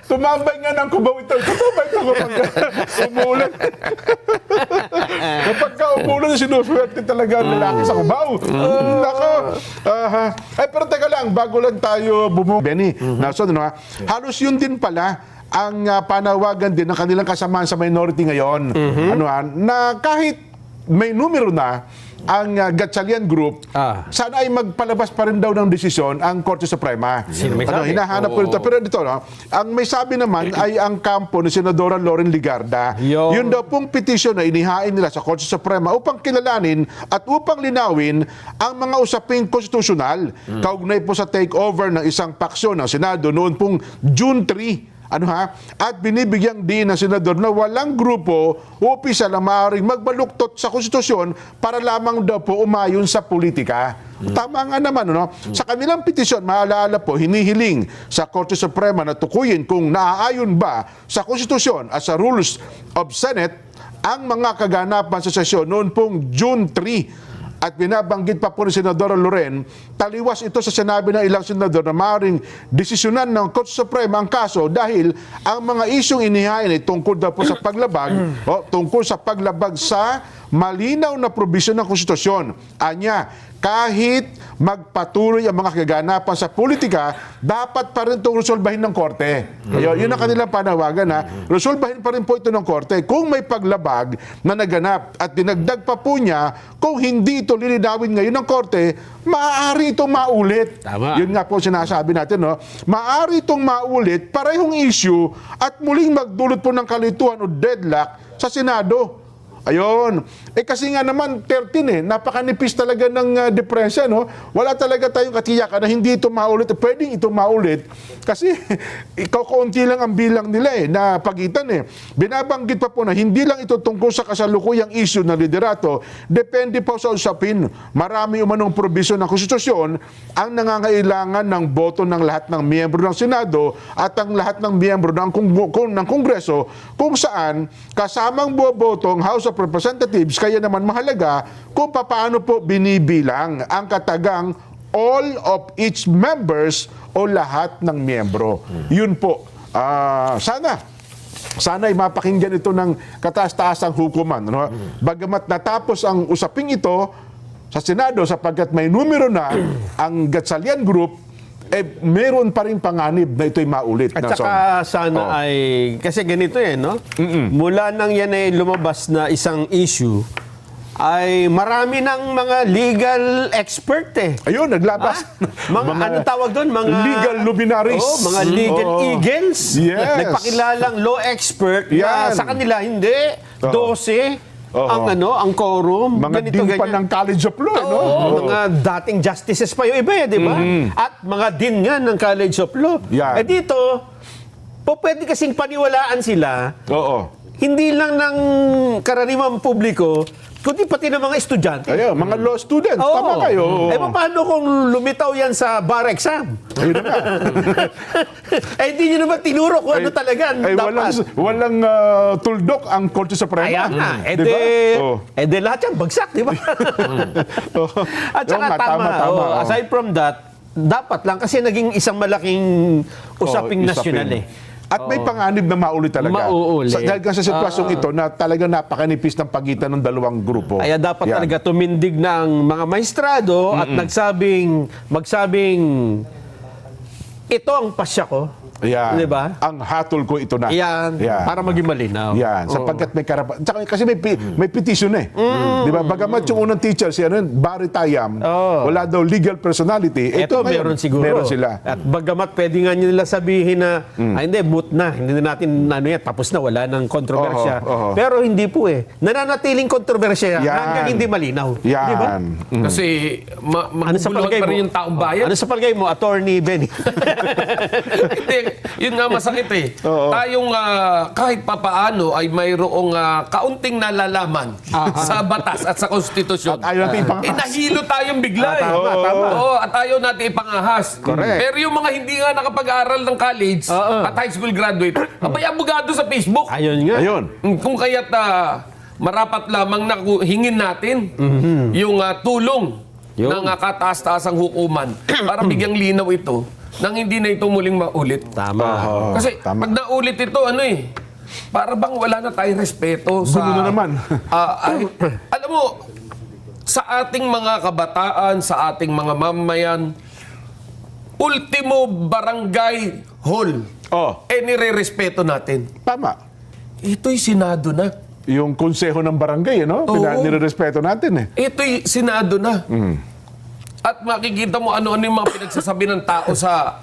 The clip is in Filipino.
Tumambay nga ng kubaw ito. Tumambay ito kapag umulan. Kapag umulan, sinuswerte talaga ang lalaki sa kubaw. Nako. Pero teka lang, bago lang tayo Benny, Nelson, halos yun din pala ang panawagan din ng kanilang kasamaan sa minority ngayon. Na kahit may numero na ang Gatchalian Group, sana ay magpalabas pa rin daw ng desisyon ang Korte Suprema. Hinahanap ko ito. Pero dito, ang may sabi naman ay ang kampo ni Senadora Loren Legarda. Yun daw pong petisyon na inihain nila sa Korte Suprema upang kilalanin at upang linawin ang mga usaping konstitusyonal kaugnay po sa takeover ng isang paksyon ng Senado noon pong June 3. At binibigyang din ng senador na walang grupo o opisyal na maaaring magbaluktot sa konstitusyon para lamang daw po umayon sa politika. Tama nga naman, Sa kanilang petisyon, maalala po, hinihiling sa Korte Suprema na tukuyin kung naaayon ba sa konstitusyon at sa rules of Senate ang mga kaganapan sa sesyon noon pong June 3. At binabanggit pa po ni Senadora Loren, taliwas ito sa sinabi ng ilang senador na maaaring desisyonan ng Korte Suprema ang kaso dahil ang mga isyong inihain ay tungkol daw po sa paglabag tungkol sa paglabag sa malinaw na probisyon ng konstitusyon. Anya, kahit magpatuloy ang mga kaganapan sa politika, dapat pa rin itong resolbahin ng Korte. Yun ang kanilang panawagan. Resolbahin pa rin po ito ng Korte. Kung may paglabag na naganap at dinagdag pa po niya, kung hindi ito lilinawin ngayon ng Korte, maaari itong maulit. Tama. Yun nga po sinasabi natin. Maaari itong maulit, parehong issue, at muling magdulot po ng kalituhan o deadlock sa Senado. Ayun. Kasi nga naman, 13 napakanipis talaga ng depresya, Wala talaga tayong katiyakan na hindi ito maulit. Pwedeng ito maulit kasi kaunti lang ang bilang nila na pagitan Binabanggit pa po na hindi lang ito tungkol sa kasalukuyang issue ng liderato, depende po sa usapin. Marami umanong probisyon ng konstitusyon ang nangangailangan ng boto ng lahat ng miyembro ng Senado at ang lahat ng miyembro ng Kongreso kung saan kasamang boboto ang House of Representatives, kaya naman mahalaga kung paano po binibilang ang katagang all of its members o lahat ng miyembro. Yun po. Sana ay mapakinggan ito ng kataas-taasang hukuman. Bagamat natapos ang usaping ito sa Senado sapagkat may numero na ang Gatchalian Group, meron pa rin panganib na ito'y maulit. At saka sana ay, kasi ganito mula nang yan ay lumabas na isang issue, ay marami ng mga legal expert Ayun, naglabas. Mga anong tawag doon? Mga legal luminaries. Mga legal eagles. Yes. Nagpakilalang law expert na sa kanila hindi. 12 ang quorum. Mga dean pa ng College of Law, mga dating justices pa yung iba di ba? At mga dean nga ng College of Law. Yan. Dito, pwede kasing paniwalaan sila. Hindi lang ng karaniwang publiko, kundi pati ng mga estudyante. Ayun, mga law students. Tama kayo. Paano kung lumitaw yan sa bar exam? Ayun na nga. Hindi nyo naman tinuro kung ano talaga dapat. Walang tuldok ang Korte Suprema. Ayan nga. Lahat yan bagsak, di ba? At saka tama. Aside from that, dapat lang kasi naging isang malaking usaping nasyonal At may panganib na maulit talaga. Mauuli. Dahil sa sitwasyong ito na talagang napakanipis ng pagitan ng dalawang grupo. Kaya dapat talaga tumindig ng mga maestrado at magsabing, ito ang pasya ko. Yan. Diba? Ang hatol ko ito na. Yan. Para maging malinaw. Yan. Sapagkat may karapat. Kasi may petition Diba? Bagamat yung unang teacher, Barry Tayam, wala daw legal personality. Ito meron siguro. Meron sila. At bagamat pwede nga nila sabihin na, hindi, moot na. Hindi na natin, tapos na, wala ng kontrobersya. Pero hindi po Nananatiling kontrobersya hanggang hindi malinaw. Yan. Diba? Kasi maguguluhan pa rin yung taong bayan. Ano sa palagay mo, Attorney Benny? Yun nga masakit Tayong kahit papaano ay mayroong kaunting nalalaman sa batas at sa konstitusyon. At ayaw natin ipangahas. Nahilo tayong bigla Tama. At ayaw natin ipangahas. Correct. Pero yung mga hindi nga nakapag-aral ng college at high school graduate, abay abogado sa Facebook. Ayun nga. Ayun. Kung kaya't marapat lamang na hingin natin yung tulong ng kataas-taasang hukuman para bigyang linaw ito nang hindi na ito muling maulit. Tama. Kasi pag naulit ito, para bang wala na tayong respeto sa... Gulo na naman. Alam mo, sa ating mga kabataan, sa ating mga mamayan, ultimo barangay hall, nire-respeto natin. Tama. Ito'y Senado na. Yung konseho ng barangay, nire-respeto natin Ito'y Senado na. At makikita mo ano-ano yung mga pinagsasabi ng tao sa